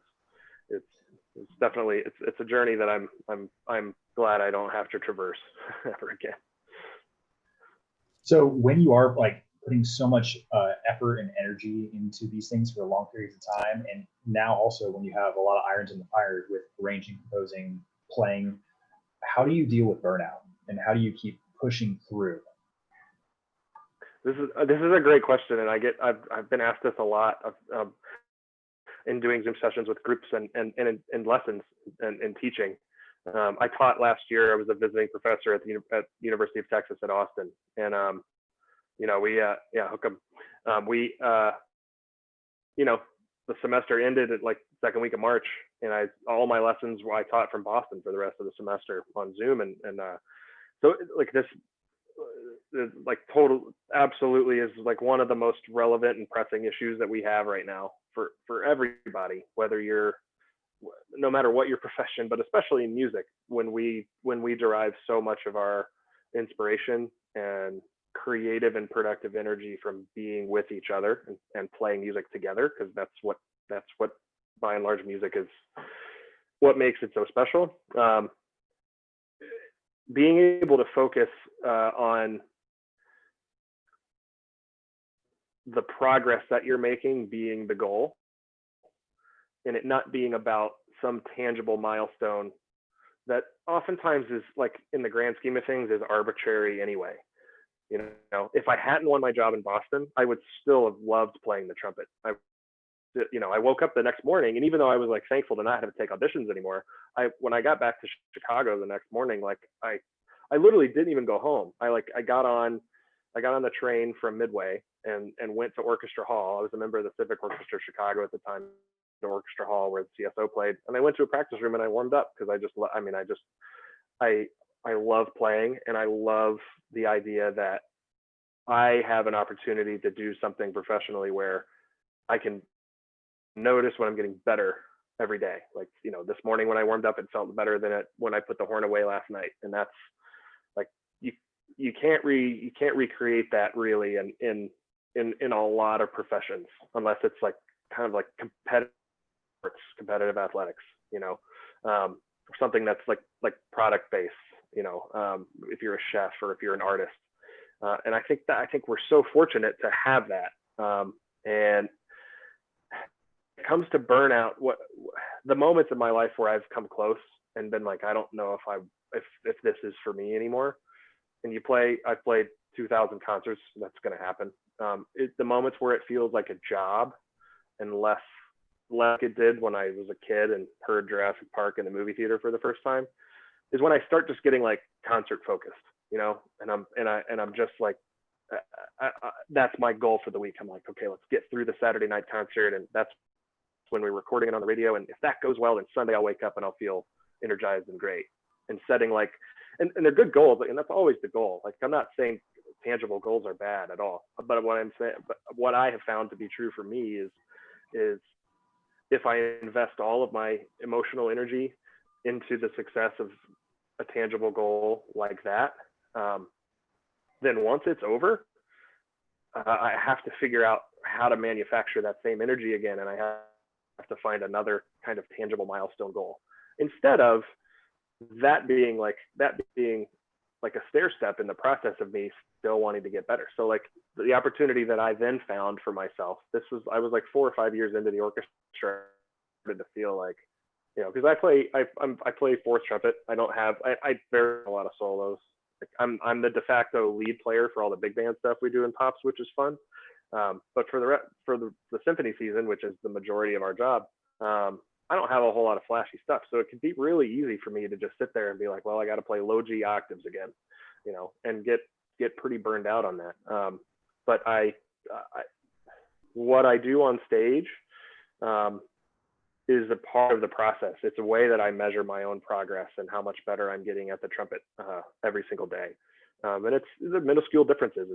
Speaker 2: it's definitely it's a journey that I'm glad I don't have to traverse ever again.
Speaker 3: So when you are, like, putting so much effort and energy into these things for long periods of time, and now also when you have a lot of irons in the fire with arranging, composing, playing, how do you deal with burnout, and how do you keep pushing through?
Speaker 2: This is a great question, and I've been asked this a lot in doing Zoom sessions with groups and lessons and teaching. I taught last year. I was a visiting professor at the University of Texas at Austin, and we hook them. We the semester ended at like second week of March, and all my lessons I taught from Boston for the rest of the semester on Zoom, and so like this like total absolutely is like one of the most relevant and pressing issues that we have right now for everybody, whether you're no matter what your profession, but especially in music, when we derive so much of our inspiration and creative and productive energy from being with each other and playing music together, because that's what by and large music is what makes it so special. Being able to focus on the progress that you're making being the goal, and it not being about some tangible milestone that oftentimes is, like, in the grand scheme of things, is arbitrary anyway. If I hadn't won my job in Boston, I would still have loved playing the trumpet. I woke up the next morning, and even though I was like thankful to not have to take auditions anymore, when I got back to Chicago the next morning, like I literally didn't even go home. I got on the train from Midway and went to Orchestra Hall. I was a member of the Civic Orchestra of Chicago at the time, the Orchestra Hall where the CSO played, and I went to a practice room and I warmed up because I love playing, and I love the idea that I have an opportunity to do something professionally where I can notice when I'm getting better every day. Like, this morning when I warmed up, it felt better than when I put the horn away last night. And that's like, you can't recreate that really in a lot of professions, unless it's like kind of like competitive athletics, something that's like product based, if you're a chef or if you're an artist. And I think we're so fortunate to have that. And it comes to burnout, the moments in my life where I've come close and been like, I don't know if this is for me anymore. And I've played 2,000 concerts. That's going to happen. The moments where it feels like a job and less like it did when I was a kid and heard Jurassic Park in the movie theater for the first time, is when I start just getting like concert focused, and I'm just like, that's my goal for the week. I'm like, okay, let's get through the Saturday night concert, and that's when we're recording it on the radio. And if that goes well, then Sunday I'll wake up and I'll feel energized and great. And setting like, and they're good goals, and that's always the goal. Like, I'm not saying tangible goals are bad at all, but what I have found to be true for me is if I invest all of my emotional energy into the success of a tangible goal like that, then once it's over, I have to figure out how to manufacture that same energy again, and I have to find another kind of tangible milestone goal, instead of that being like a stair step in the process of me still wanting to get better. So like the opportunity that I then found for myself, I was like 4 or 5 years into the orchestra, started to feel like, because I play fourth trumpet. I vary a lot of solos. Like I'm the de facto lead player for all the big band stuff we do in Pops, which is fun. But for the symphony season, which is the majority of our job, I don't have a whole lot of flashy stuff. So it can be really easy for me to just sit there and be like, well, I got to play low G octaves again, and get pretty burned out on that. But what I do on stage is a part of the process. It's a way that I measure my own progress and how much better I'm getting at the trumpet every single day. And it's the minuscule differences.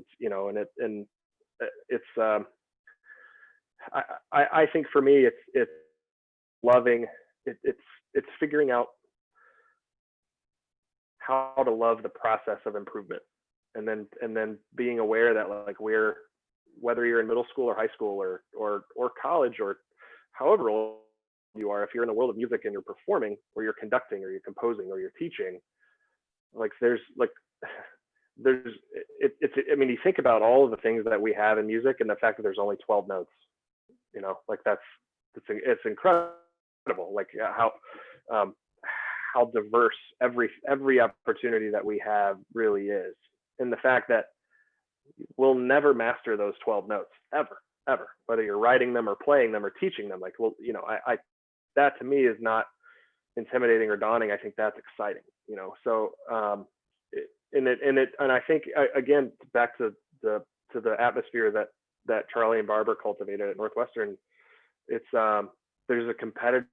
Speaker 2: I think for me, it's loving. It's figuring out how to love the process of improvement, and then being aware that like whether you're in middle school or high school or college or however old you are, if you're in the world of music and you're performing or you're conducting or you're composing or you're teaching, like I mean, you think about all of the things that we have in music and the fact that there's only 12 notes, like it's incredible, like how diverse every opportunity that we have really is. And the fact that we'll never master those 12 notes ever, whether you're writing them or playing them or teaching them. Like, well, that to me is not intimidating or daunting. I think that's exciting, so and I think, again, back to the the atmosphere that Charlie and Barbara cultivated at Northwestern. It's there's a competitive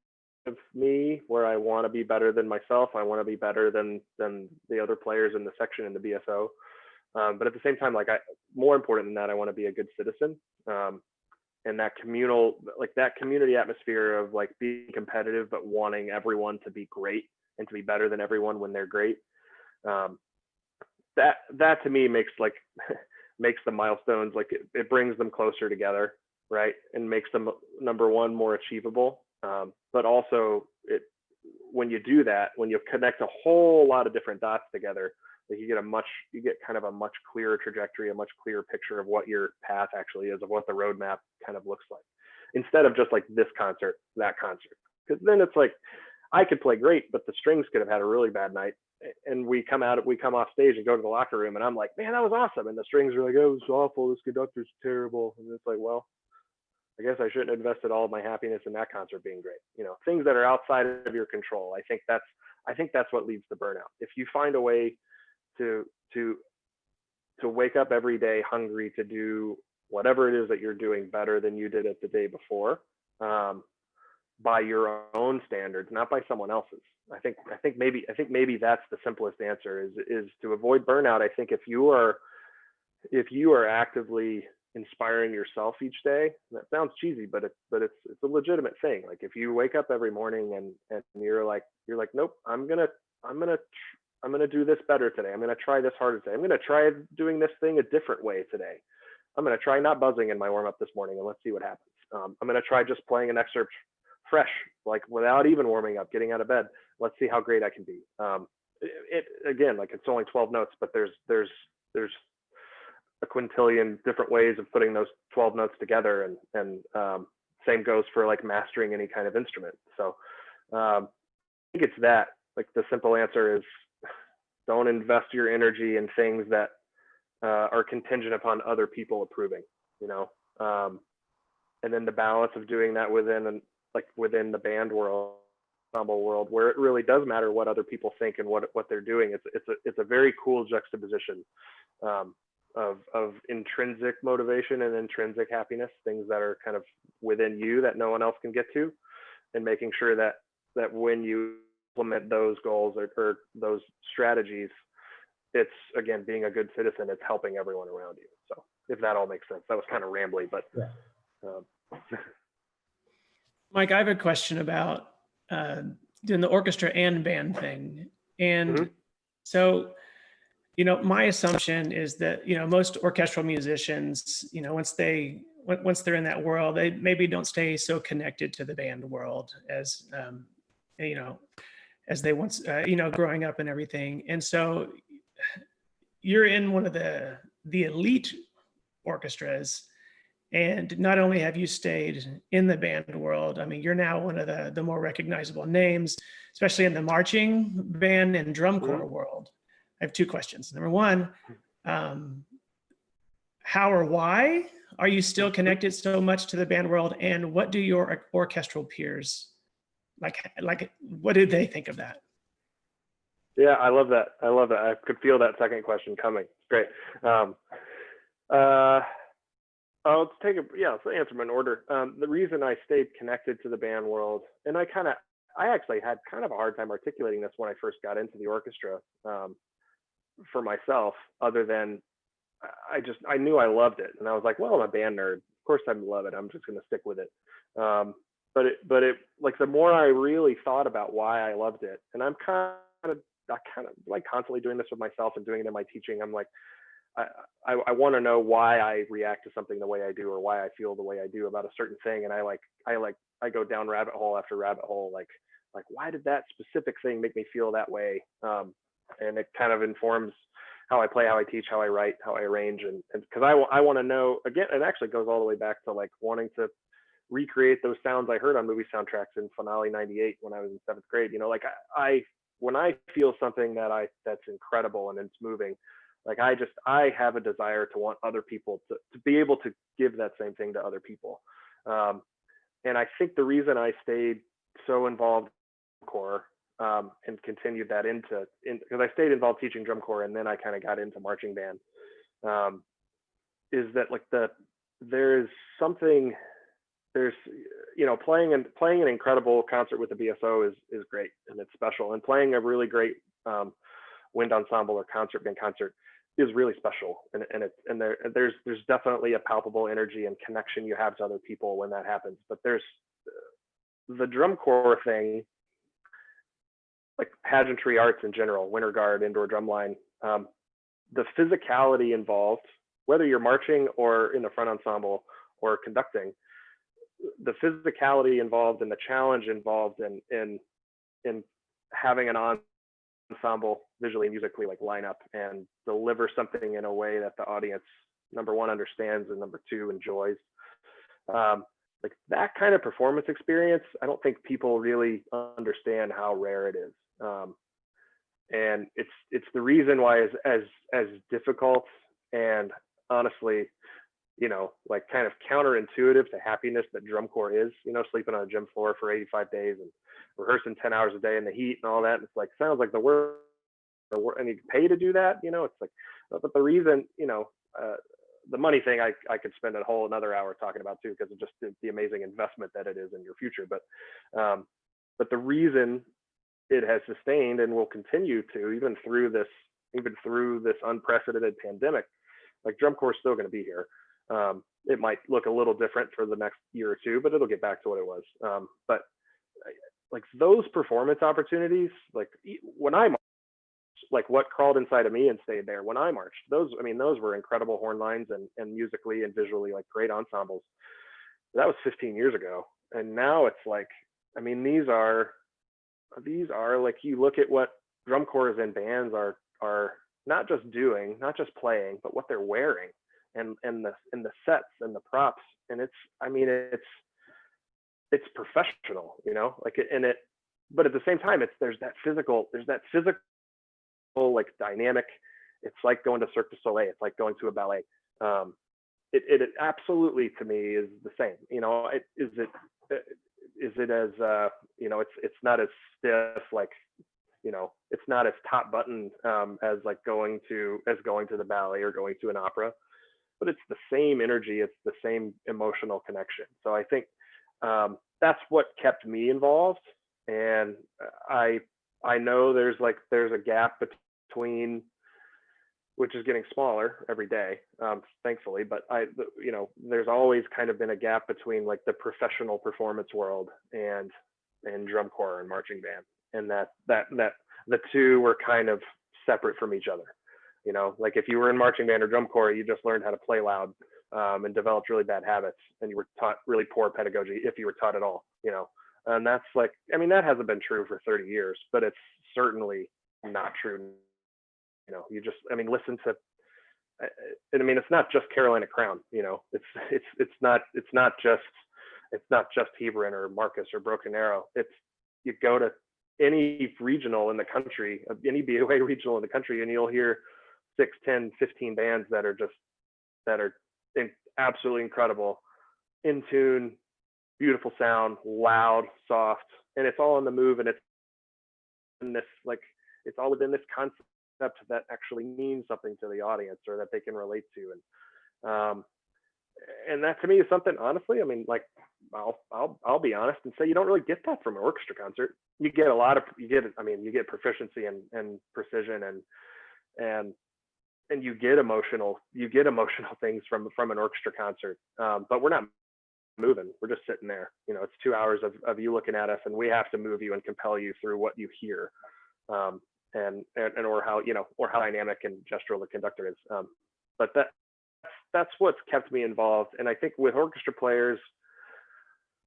Speaker 2: me where I want to be better than myself. I want to be better than the other players in the section in the BSO. But at the same time, like more important than that, I want to be a good citizen. And that that community atmosphere of like being competitive, but wanting everyone to be great and to be better than everyone when they're great. That to me makes makes the milestones, like it brings them closer together, right? And makes them, number one, more achievable. But also when you do that, when you connect a whole lot of different dots together, like you get kind of a much clearer trajectory, a much clearer picture of what your path actually is, of what the roadmap kind of looks like, instead of just like this concert, that concert. Because then it's like, I could play great, but the strings could have had a really bad night. And we come off stage and go to the locker room, and I'm like, man, that was awesome. And the strings are like, oh, it was awful. This conductor's terrible. And it's like, well, I guess I shouldn't have invested all of my happiness in that concert being great. You know, things that are outside of your control. I think that's what leads to burnout. If you find a way to wake up every day hungry to do whatever it is that you're doing better than you did it the day before, by your own standards, not by someone else's. I think maybe that's the simplest answer is to avoid burnout. I think if you are actively inspiring yourself each day, that sounds cheesy, but it's a legitimate thing. Like if you wake up every morning and you're like, nope, I'm gonna do this better today. I'm gonna try this harder today. I'm gonna try doing this thing a different way today. I'm gonna try not buzzing in my warm up this morning, and let's see what happens. I'm gonna try just playing an excerpt fresh, like without even warming up, getting out of bed. Let's see how great I can be. Again, like it's only 12 notes, but there's a quintillion different ways of putting those 12 notes together, and same goes for like mastering any kind of instrument. So I think it's that. Like the simple answer is, don't invest your energy in things that are contingent upon other people approving, you know. And then the balance of doing that within the band world, ensemble world, where it really does matter what other people think and what they're doing. It's a very cool juxtaposition of intrinsic motivation and intrinsic happiness, things that are kind of within you that no one else can get to, and making sure that when you implement those goals or those strategies, it's, again, being a good citizen, it's helping everyone around you. So if that all makes sense. That was kind of rambly, but
Speaker 4: Mike, I have a question about doing the orchestra and band thing. And so, you know, my assumption is that, you know, most orchestral musicians, you know, once they're in that world, they maybe don't stay so connected to the band world as, you know, as they once, you know, growing up and everything. And so you're in one of the elite orchestras, and not only have you stayed in the band world, I mean, you're now one of the more recognizable names, especially in the marching band and drum corps world. I have two questions. Number one, how or why are you still connected so much to the band world? And what do your orchestral peers like, what did they think of that?
Speaker 2: Yeah, I love that. I could feel that second question coming. It's great. Let's answer them in order. The reason I stayed connected to the band world, and I actually had kind of a hard time articulating this when I first got into the orchestra for myself, other than I knew I loved it. And I was like, well, I'm a band nerd. Of course I love it. I'm just going to stick with it. But it like the more I really thought about why I loved it, and I kind of like constantly doing this with myself and doing it in my teaching. I'm like, I want to know why I react to something the way I do, or why I feel the way I do about a certain thing. And I go down rabbit hole after rabbit hole, like why did that specific thing make me feel that way? And it kind of informs how I play, how I teach, how I write, how I arrange, and because I want to know, again, it actually goes all the way back to like wanting to recreate those sounds I heard on movie soundtracks in Finale '98 when I was in 7th grade. You know, like when I feel something that's incredible and it's moving, like I have a desire to want other people to be able to give that same thing to other people. And I think the reason I stayed so involved in corps and continued that because I stayed involved teaching drum corps, and then I kind of got into marching band, is that like there's something, there's, you know, playing an incredible concert with the BSO is great and it's special, and playing a really great wind ensemble or concert band concert is really special, and there's definitely a palpable energy and connection you have to other people when that happens. But there's the drum corps thing, like pageantry arts in general, winter guard, indoor drumline, the physicality involved, whether you're marching or in the front ensemble or conducting, the physicality involved and the challenge involved in having an ensemble visually and musically like line up and deliver something in a way that the audience, number one, understands, and number two, enjoys. Like that kind of performance experience, I don't think people really understand how rare it is. And it's the reason why as difficult and honestly, you know, like kind of counterintuitive to happiness that drum corps is, you know, sleeping on a gym floor for 85 days and rehearsing 10 hours a day in the heat and all that. And it's like, sounds like the work, and you pay to do that, you know, it's like, but the reason, you know, the money thing, I could spend a whole another hour talking about too, because of just the amazing investment that it is in your future. But the reason it has sustained and will continue to, even through this unprecedented pandemic, like drum corps is still going to be here. It might look a little different for the next year or two, but it'll get back to what it was. But like those performance opportunities, like when I marched, like what crawled inside of me and stayed there when I marched, those were incredible horn lines and musically and visually like great ensembles. That was 15 years ago. And now it's like, I mean, these are like, you look at what drum corps and bands are not just doing, not just playing, but what they're wearing and the sets and the props. And it's professional, you know, like but at the same time, there's that physical like dynamic. It's like going to Cirque du Soleil. It's like going to a ballet. It absolutely, to me, is the same. You know, is it as you know, it's not as stiff, like, you know, it's not as top button as like going to the ballet or going to an opera, but it's the same energy. It's the same emotional connection. So I think that's what kept me involved. And I know there's a gap between, which is getting smaller every day, thankfully, but you know, there's always kind of been a gap between like the professional performance world and drum corps and marching band, and that the two were kind of separate from each other. You know, like if you were in marching band or drum corps, you just learned how to play loud and developed really bad habits, and you were taught really poor pedagogy, if you were taught at all, you know. And that's like, I mean, that hasn't been true for 30 years, but it's certainly not true. You know, you just, I mean, listen to, and I mean, it's not just Carolina Crown, you know, it's not just Hebron or Marcus or Broken Arrow. It's, you go to any regional in the country, any BOA regional in the country, and you'll hear 6, 10, 15 bands that are absolutely incredible, in tune, beautiful sound, loud, soft, and it's all on the move, and it's in this, like, it's all within this concept that actually means something to the audience or that they can relate to. And that to me is something, honestly, I mean, like, I'll be honest and say you don't really get that from an orchestra concert. You get you get proficiency and precision and you get emotional things from an orchestra concert. But we're not moving, we're just sitting there. You know, it's 2 hours of you looking at us, and we have to move you and compel you through what you hear. And or how, you know, or how dynamic and gestural the conductor is. But that's what's kept me involved. And I think with orchestra players,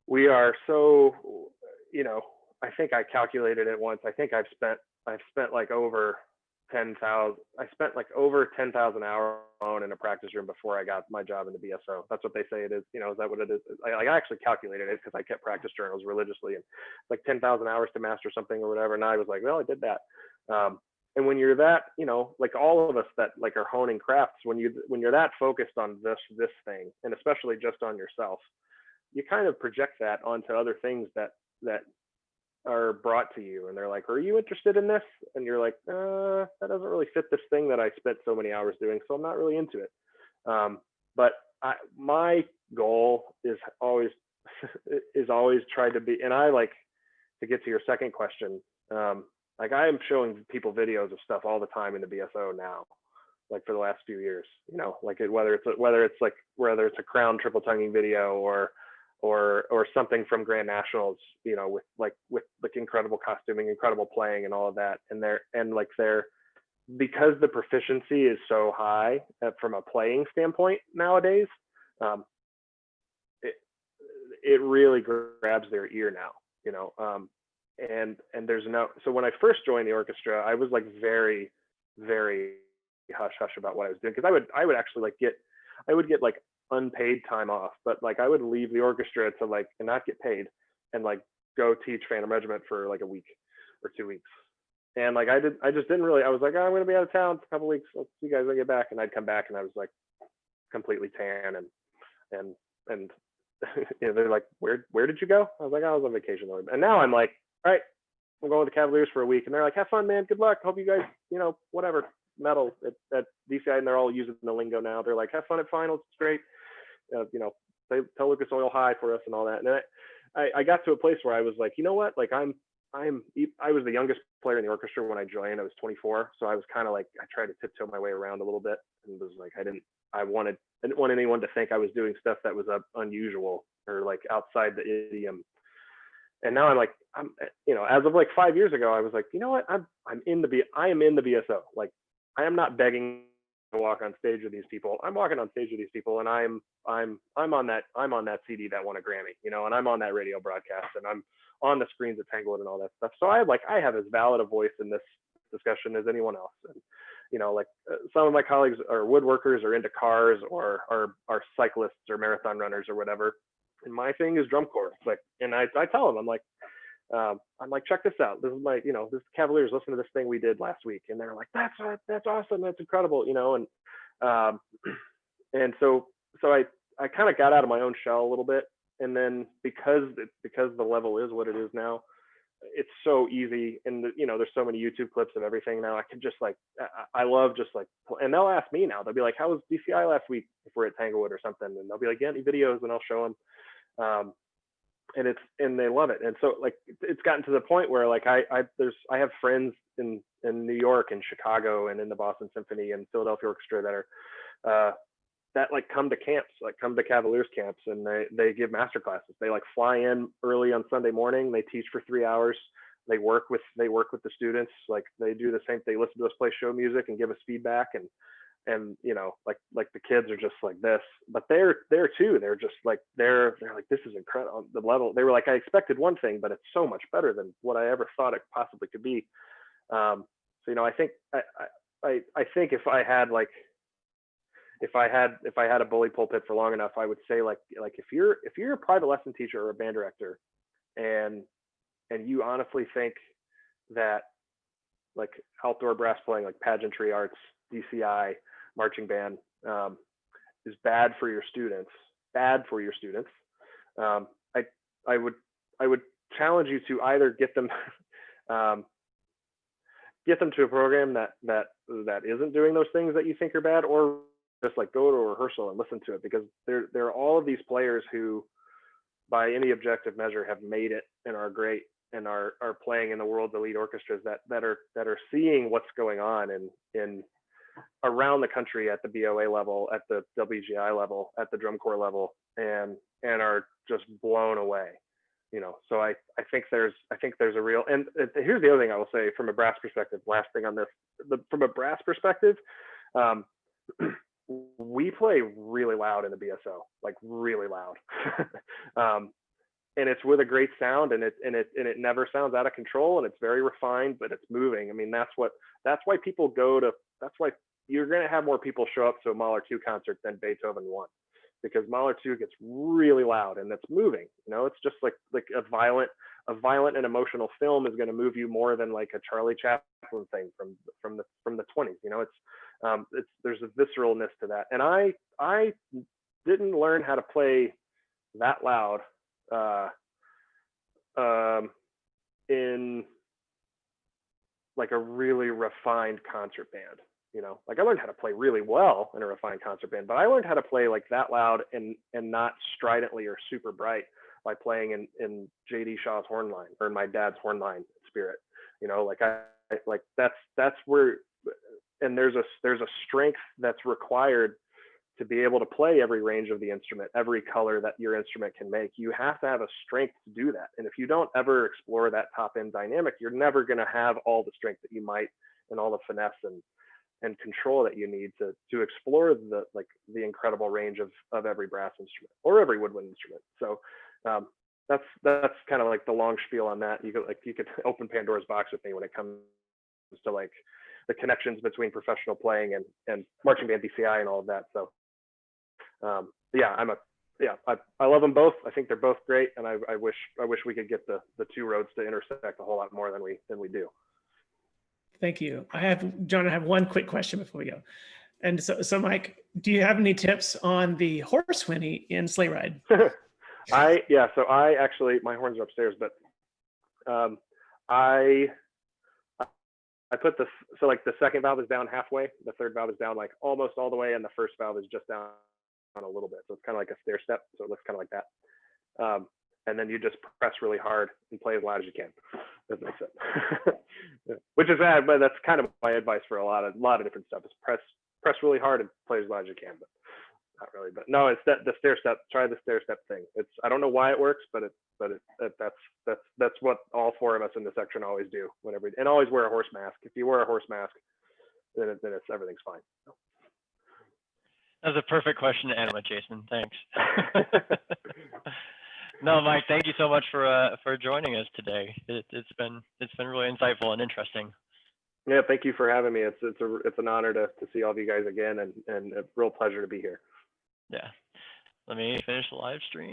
Speaker 2: we are so, you know, I think I calculated it once. I think I've spent like over 10,000. I spent like over 10,000 hours alone in a practice room before I got my job in the BSO. That's what they say it is. You know, is that what it is? I actually calculated it because I kept practice journals religiously, and like 10,000 hours to master something or whatever. And I was like, well, I did that. And when you're that, you know, like all of us that like are honing crafts, when you're that focused on this thing, and especially just on yourself, you kind of project that onto other things that are brought to you, and they're like, are you interested in this? And you're like, that doesn't really fit this thing that I spent so many hours doing, so I'm not really into it. But my goal is always tried to be, and I like to get to your second question. Like I am showing people videos of stuff all the time in the BSO now, like for the last few years, you know, like whether it's a crown triple tonguing video or something from Grand Nationals, you know, with incredible costuming, incredible playing and all of that. And because the proficiency is so high from a playing standpoint nowadays, it really grabs their ear now, you know. And there's so when I first joined the orchestra, I was like very, very hush hush about what I was doing, because I would actually like I would get like unpaid time off, but like I would leave the orchestra to like and not get paid and like go teach Phantom Regiment for like a week or 2 weeks. And like I just didn't really, I was like, oh, I'm gonna be out of town for a couple of weeks, I'll see you guys when I get back. And I'd come back and I was like completely tan and you know, they're like, where did you go? I was like, I was on vacation. And now I'm like, all right, I'm going with the Cavaliers for a week. And they're like, have fun, man, good luck, hope you guys, you know, whatever, medal at DCI. And they're all using the lingo now. They're like, have fun at finals, it's great. You know, they tell Lucas Oil hi for us and all that. And then I got to a place where I was like, you know what, like I was the youngest player in the orchestra when I joined. I was 24, so I was kind of like, I tried to tiptoe my way around a little bit, and was like, I didn't want anyone to think I was doing stuff that was unusual or like outside the idiom. And now I'm like, you know, as of like 5 years ago, I was like, you know what, I am in the BSO. Like, I am not begging to walk on stage with these people. I'm walking on stage with these people, and I'm on that CD that won a Grammy, you know, and I'm on that radio broadcast, and I'm on the screens at Tanglewood and all that stuff. So I have as valid a voice in this discussion as anyone else. And you know, like some of my colleagues are woodworkers or into cars or are cyclists or marathon runners or whatever. And my thing is drum corps. Like, and I tell them, I'm like, check this out. This is my, you know, this Cavaliers, listen to this thing we did last week. And they're like, that's awesome. That's incredible. You know, and so I kind of got out of my own shell a little bit. And then because the level is what it is now, it's so easy. And you know, there's so many YouTube clips of everything now. I can just like, I love just like, and they'll ask me now, they'll be like, how was DCI last week if we're at Tanglewood or something? And they'll be like, yeah, any videos? And I'll show them. And they love it. And so like, it's gotten to the point where like, I have friends in New York and Chicago and in the Boston Symphony and Philadelphia Orchestra that are, that like come to camps, like come to Cavaliers camps, and they give master classes. They like fly in early on Sunday morning. They teach for 3 hours. They work with the students. Like they do the same thing. They listen to us play show music and give us feedback. And you know, like the kids are just like this, but they're too. They're just like, they're like, this is incredible. The level, they were like, I expected one thing, but it's so much better than what I ever thought it possibly could be. So, you know, I think think if I had a bully pulpit for long enough, I would say like if you're a private lesson teacher or a band director, and you honestly think that like outdoor brass playing, like pageantry arts, DCI, marching band, is bad for your students, I would challenge you to either get them to a program that isn't doing those things that you think are bad, or just like go to a rehearsal and listen to it, because there are all of these players who, by any objective measure, have made it and are great and are playing in the world's elite orchestras that are seeing what's going on in around the country at the BOA level, at the WGI level, at the drum corps level, and are just blown away. You know, so I think there's a real, and here's the other thing I will say from a brass perspective. Last thing on this, from a brass perspective, we play really loud in the BSO, like really loud, and it's with a great sound, and it never sounds out of control, and it's very refined, but it's moving. I mean, that's why people that's why you're going to have more people show up to a Mahler 2 concert than Beethoven 1, because Mahler 2 gets really loud and it's moving. You know, it's just like a violent and emotional film is going to move you more than like a Charlie Chaplin thing from the 20s. You know, there's a visceralness to that, and I didn't learn how to play that loud in like a really refined concert band. you know, like I learned how to play really well in a refined concert band, but I learned how to play like that loud and not stridently or super bright by playing in JD Shaw's horn line or in my dad's horn line Spirit. You know, like like that's where, and there's a strength that's required to be able to play every range of the instrument, every color that your instrument can make. You have to have a strength to do that. And if you don't ever explore that top end dynamic, you're never going to have all the strength that you might and all the finesse and control that you need to explore the incredible range of every brass instrument or every woodwind instrument. So that's kind of like the long spiel on that. You could open Pandora's box with me when it comes to like the connections between professional playing and marching band BCI and all of that. So yeah, I love them both. I think they're both great, and I wish we could get the two roads to intersect a whole lot more than we do.
Speaker 4: Thank you. John, I have one quick question before we go. And so Mike, do you have any tips on the horse whinny in sleigh ride?
Speaker 2: So I actually, my horns are upstairs, but I put so like the second valve is down halfway, the third valve is down like almost all the way, and the first valve is just down a little bit. So it's kind of like a stair step. So it looks kind of like that. And then you just press really hard and play as loud as you can. That makes sense. Yeah. Which is bad, but that's kind of my advice for a lot of different stuff is press really hard and play as loud as you can, but not really. But no, it's the stair step. Try the stair step thing. I don't know why it works, but that's what all four of us in the section always do and always wear a horse mask. If you wear a horse mask, then everything's fine.
Speaker 1: That was a perfect question to end with, Jason. Thanks. No, Mike, thank you so much for joining us today. It's been really insightful and interesting.
Speaker 2: Yeah, thank you for having me. It's an honor to see all of you guys again, and a real pleasure to be here.
Speaker 1: Yeah. Let me finish the live stream.